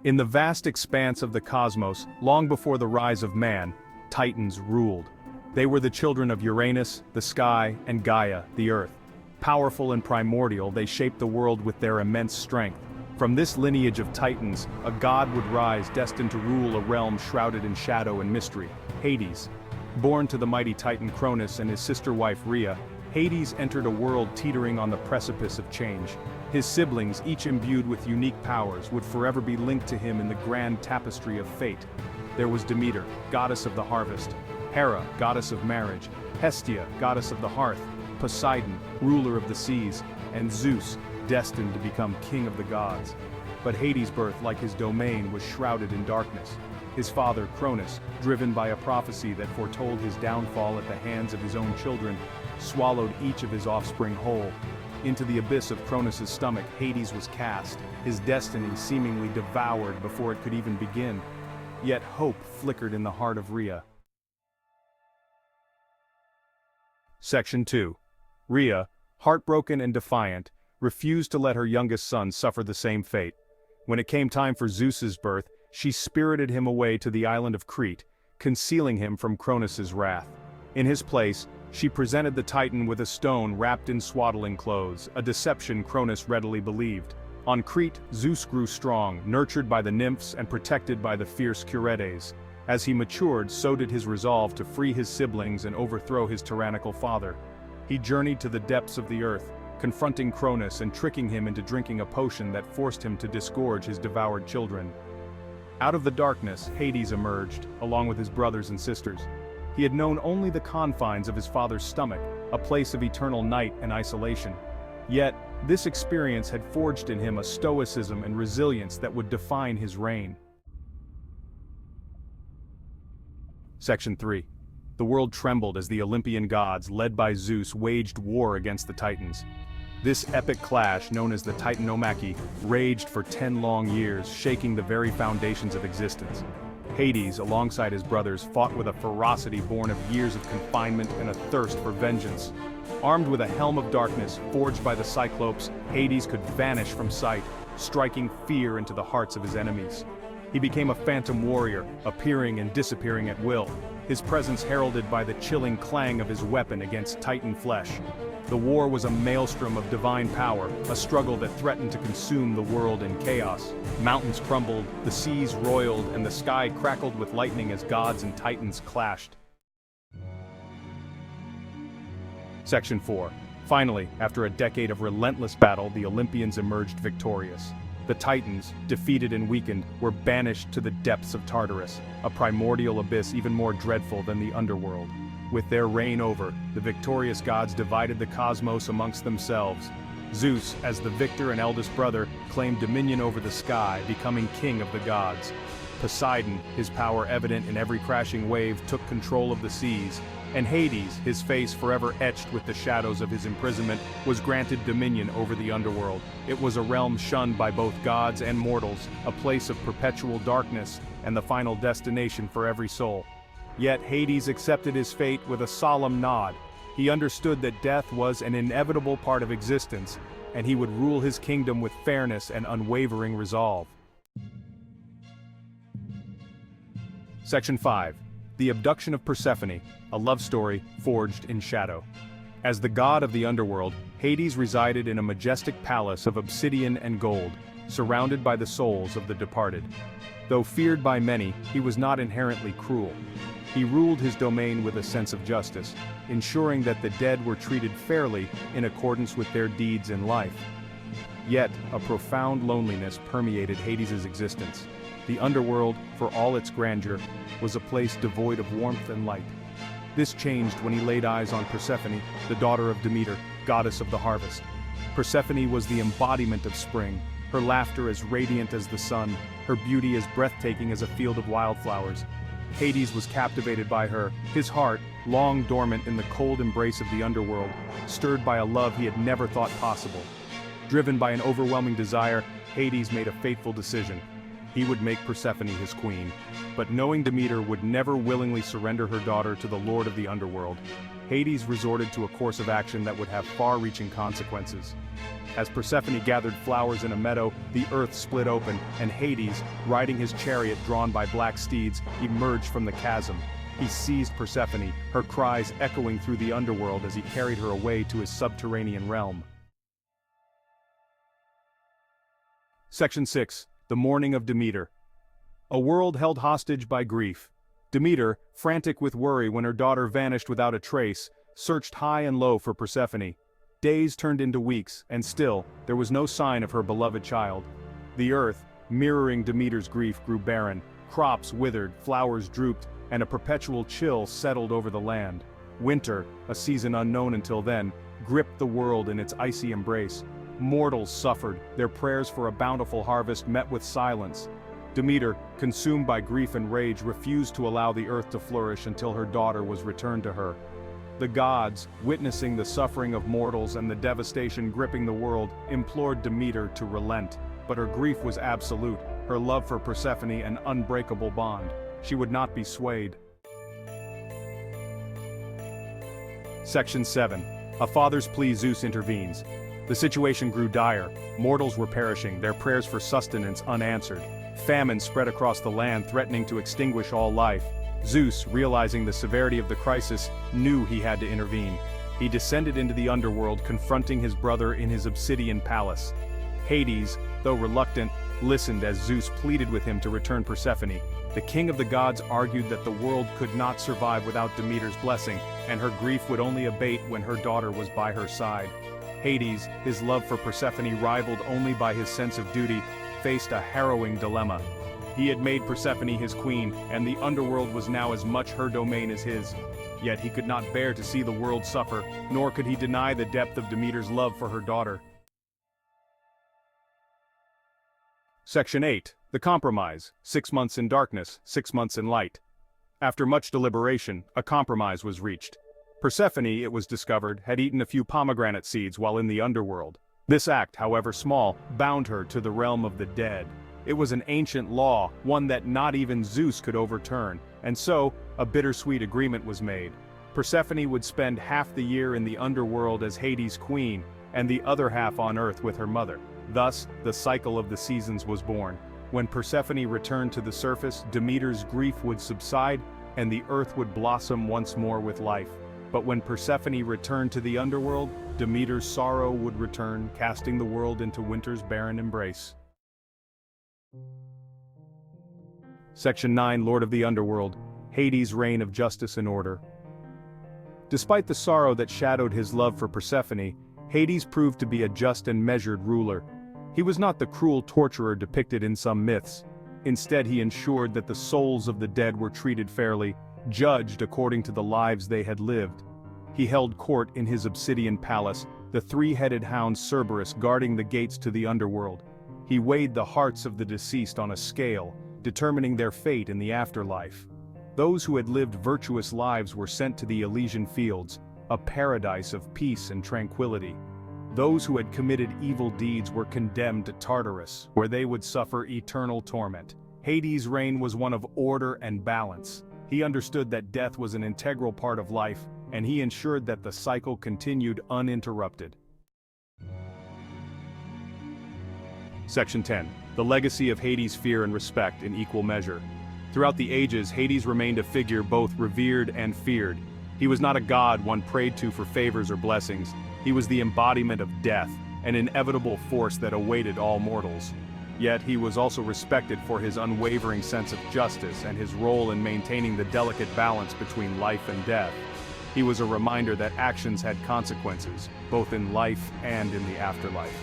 In the vast expanse of the cosmos, long before the rise of man, Titans ruled. They were the children of Uranus, the sky, and Gaia, the earth. Powerful and primordial, they shaped the world with their immense strength. From this lineage of Titans, a god would rise destined to rule a realm shrouded in shadow and mystery, Hades. Born to the mighty Titan Cronus and his sister wife Rhea, Hades entered a world teetering on the precipice of change. His siblings, each imbued with unique powers, would forever be linked to him in the grand tapestry of fate. There was Demeter, goddess of the harvest; Hera, goddess of marriage; Hestia, goddess of the hearth; Poseidon, ruler of the seas; and Zeus, destined to become king of the gods. But Hades' birth, like his domain, was shrouded in darkness. His father, Cronus, driven by a prophecy that foretold his downfall at the hands of his own children, swallowed each of his offspring whole. Into the abyss of Cronus's stomach, Hades was cast, his destiny seemingly devoured before it could even begin. Yet hope flickered in the heart of Rhea. Section 2. Rhea, heartbroken and defiant, refused to let her youngest son suffer the same fate. When it came time for Zeus's birth, she spirited him away to the island of Crete, concealing him from Cronus's wrath. In his place, she presented the Titan with a stone wrapped in swaddling clothes, a deception Cronus readily believed. On Crete, Zeus grew strong, nurtured by the nymphs and protected by the fierce Curetes. As he matured, so did his resolve to free his siblings and overthrow his tyrannical father. He journeyed to the depths of the earth, confronting Cronus and tricking him into drinking a potion that forced him to disgorge his devoured children. Out of the darkness, Hades emerged, along with his brothers and sisters. He had known only the confines of his father's stomach, a place of eternal night and isolation. Yet, this experience had forged in him a stoicism and resilience that would define his reign. Section 3. The world trembled as the Olympian gods, led by Zeus, waged war against the Titans. This epic clash, known as the Titanomachy, raged for 10 long years, shaking the very foundations of existence. Hades, alongside his brothers, fought with a ferocity born of years of confinement and a thirst for vengeance. Armed with a helm of darkness, forged by the Cyclopes, Hades could vanish from sight, striking fear into the hearts of his enemies. He became a phantom warrior, appearing and disappearing at will, his presence heralded by the chilling clang of his weapon against Titan flesh. The war was a maelstrom of divine power, a struggle that threatened to consume the world in chaos. Mountains crumbled, the seas roiled, and the sky crackled with lightning as gods and titans clashed. Section 4. Finally, after a decade of relentless battle, the Olympians emerged victorious. The Titans, defeated and weakened, were banished to the depths of Tartarus, a primordial abyss even more dreadful than the Underworld. With their reign over, the victorious gods divided the cosmos amongst themselves. Zeus, as the victor and eldest brother, claimed dominion over the sky, becoming king of the gods. Poseidon, his power evident in every crashing wave, took control of the seas. And Hades, his face forever etched with the shadows of his imprisonment, was granted dominion over the underworld. It was a realm shunned by both gods and mortals, a place of perpetual darkness, and the final destination for every soul. Yet Hades accepted his fate with a solemn nod. He understood that death was an inevitable part of existence, and he would rule his kingdom with fairness and unwavering resolve. Section 5. The Abduction of Persephone, a love story forged in shadow. As the god of the underworld, Hades resided in a majestic palace of obsidian and gold, surrounded by the souls of the departed. Though feared by many, he was not inherently cruel. He ruled his domain with a sense of justice, ensuring that the dead were treated fairly in accordance with their deeds in life. Yet, a profound loneliness permeated Hades' existence. The underworld, for all its grandeur, was a place devoid of warmth and light. This changed when he laid eyes on Persephone, the daughter of Demeter, goddess of the harvest. Persephone was the embodiment of spring, her laughter as radiant as the sun, her beauty as breathtaking as a field of wildflowers. Hades was captivated by her, his heart, long dormant in the cold embrace of the underworld, stirred by a love he had never thought possible. Driven by an overwhelming desire, Hades made a fateful decision. he would make Persephone his queen. But knowing Demeter would never willingly surrender her daughter to the lord of the underworld, Hades resorted to a course of action that would have far-reaching consequences. As Persephone gathered flowers in a meadow, the earth split open, and Hades, riding his chariot drawn by black steeds, emerged from the chasm. He seized Persephone, her cries echoing through the underworld as he carried her away to his subterranean realm. Section 6. The Mourning of Demeter. A world held hostage by grief. Demeter, frantic with worry when her daughter vanished without a trace, searched high and low for Persephone. Days turned into weeks, and still, there was no sign of her beloved child. The earth, mirroring Demeter's grief, grew barren. Crops withered, flowers drooped, and a perpetual chill settled over the land. Winter, a season unknown until then, gripped the world in its icy embrace. Mortals suffered, their prayers for a bountiful harvest met with silence. Demeter, consumed by grief and rage, refused to allow the earth to flourish until her daughter was returned to her. The gods, witnessing the suffering of mortals and the devastation gripping the world, implored Demeter to relent, but her grief was absolute, her love for Persephone an unbreakable bond. She would not be swayed. Section 7. A father's plea. Zeus intervenes. The situation grew dire. Mortals were perishing, their prayers for sustenance unanswered. Famine spread across the land, threatening to extinguish all life. Zeus, realizing the severity of the crisis, knew he had to intervene. He descended into the underworld, confronting his brother in his obsidian palace. Hades, though reluctant, listened as Zeus pleaded with him to return Persephone. The king of the gods argued that the world could not survive without Demeter's blessing, and her grief would only abate when her daughter was by her side. Hades, his love for Persephone rivaled only by his sense of duty, faced a harrowing dilemma. He had made Persephone his queen, and the underworld was now as much her domain as his. Yet he could not bear to see the world suffer, nor could he deny the depth of Demeter's love for her daughter. Section 8. The Compromise. 6 months in darkness, 6 months in light. After much deliberation, a compromise was reached. Persephone, it was discovered, had eaten a few pomegranate seeds while in the underworld. This act, however small, bound her to the realm of the dead. It was an ancient law, one that not even Zeus could overturn, and so, a bittersweet agreement was made. Persephone would spend half the year in the underworld as Hades' queen, and the other half on earth with her mother. Thus, the cycle of the seasons was born. When Persephone returned to the surface, Demeter's grief would subside, and the earth would blossom once more with life. But when Persephone returned to the underworld, Demeter's sorrow would return, casting the world into winter's barren embrace. Section 9. Lord of the Underworld. Hades' reign of justice and order. Despite the sorrow that shadowed his love for Persephone, Hades proved to be a just and measured ruler. He was not the cruel torturer depicted in some myths. Instead, he ensured that the souls of the dead were treated fairly, judged according to the lives they had lived. He held court in his obsidian palace, the three-headed hound Cerberus guarding the gates to the underworld. He weighed the hearts of the deceased on a scale, determining their fate in the afterlife. Those who had lived virtuous lives were sent to the Elysian fields, a paradise of peace and tranquility. Those who had committed evil deeds were condemned to Tartarus, where they would suffer eternal torment. Hades' reign was one of order and balance. He understood that death was an integral part of life, and he ensured that the cycle continued uninterrupted. Section 10. The legacy of Hades' fear and respect in equal measure. Throughout the ages, Hades remained a figure both revered and feared. He was not a god one prayed to for favors or blessings. He was the embodiment of death, an inevitable force that awaited all mortals. Yet he was also respected for his unwavering sense of justice and his role in maintaining the delicate balance between life and death. He was a reminder that actions had consequences, both in life and in the afterlife.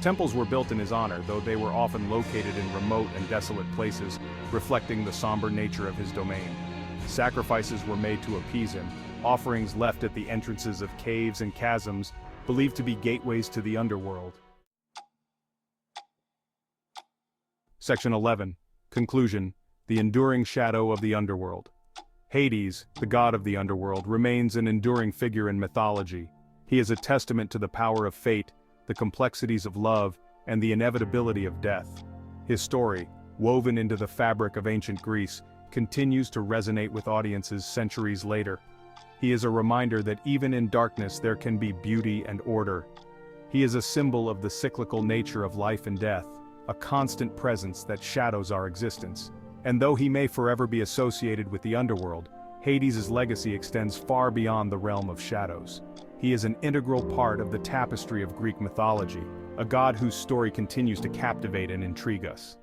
Temples were built in his honor, though they were often located in remote and desolate places, reflecting the somber nature of his domain. Sacrifices were made to appease him, offerings left at the entrances of caves and chasms, believed to be gateways to the underworld. Section 11. Conclusion. The enduring shadow of the underworld. Hades, the god of the underworld, remains an enduring figure in mythology. He is a testament to the power of fate, the complexities of love, and the inevitability of death. His story, woven into the fabric of ancient Greece, continues to resonate with audiences centuries later. He is a reminder that even in darkness there can be beauty and order. He is a symbol of the cyclical nature of life and death, a constant presence that shadows our existence. And though he may forever be associated with the underworld, Hades' legacy extends far beyond the realm of shadows. He is an integral part of the tapestry of Greek mythology, a god whose story continues to captivate and intrigue us.